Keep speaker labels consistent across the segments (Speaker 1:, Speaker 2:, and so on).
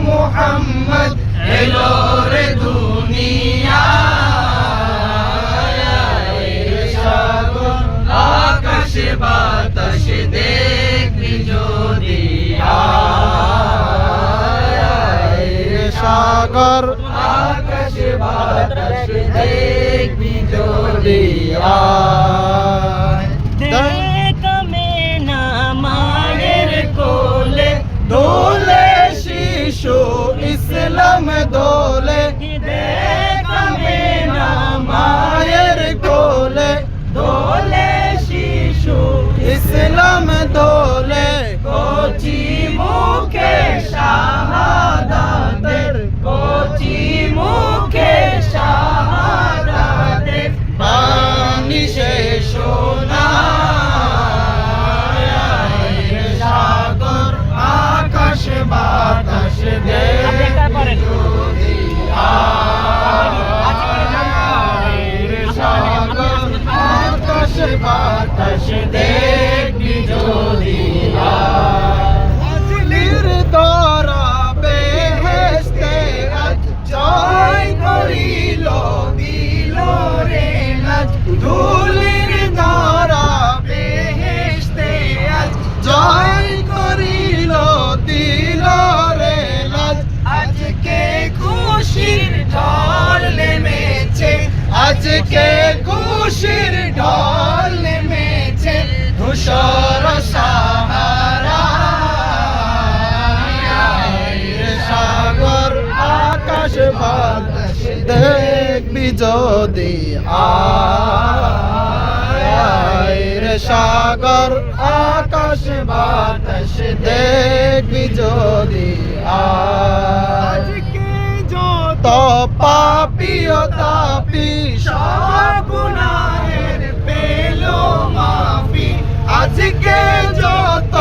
Speaker 1: মুহাম্মদ এলো রে দুনিয়ায় সাগর আকাশে বাতাসে দেখবি যদি সাগর আকাশে বাতাসে দেখবি যদি দেখ মেনা মায়ের কোলে দোলে শিশু ইসলাম দোলে দেখ মেনা মায়ের কোলে দোলে শিশু ইসলাম দোলে কচি মুখে শাহাদাতের কচি মুখে শাহাদাতের বাণী সে শোনায় সাগর আকাশ বাতাস দেখবি যদি সাগর আকাশ বাতাস দেখবি যদি নির্দরা বেহেশতে আজ জয় করিল দিল রে লাজ ধুলির ধরা বেহেশতে আজ জয় করিল দিল রে লাজ আজকে খুশির ঢল নেমেছে আজকে খুশির ঢল নেমেছে ধূসর সাহারা সাগর আকাশ বাতাস দেখবি যদি রে সাগর আকাশ বাতাস দেখবি যদি আজকে যত পাপী ও তাপী সব গুনাহের পেল মাফি আজকে যত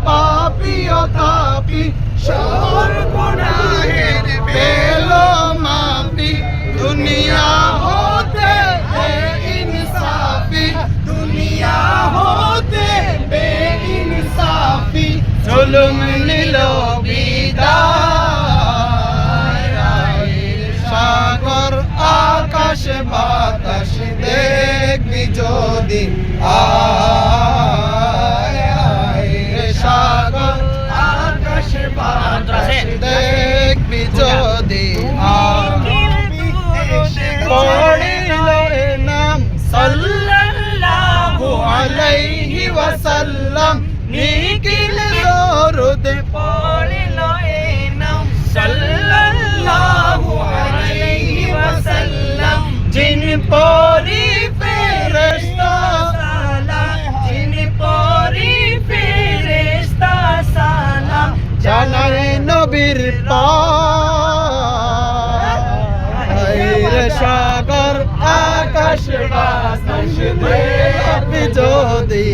Speaker 1: পাপী ও তাপী সব গুনাহের পেল মাফি দুনিয়া হতে বেইনসাফি দুনিয়া হতে বেইনসাফি জুলুম নিল বিদায় সাগর আকাশ বাতাস দেখবি যদি সাগর আকাশ বাতাস দেখবি যদি পড়িল নাম সাল্লাল্লাহু আলাইহি ওয়াসাল্লাম নিখিল দরুদ পড়িল নাম সাল্লাল্লাহু আলাইহি ওয়াসাল্লাম জিন পরি ফেরেশতা সালাম জিন পরি ফেরেশতা সালাম জানায় নবীর পায় সাগর আকাশ বাতাস দেখবি যদি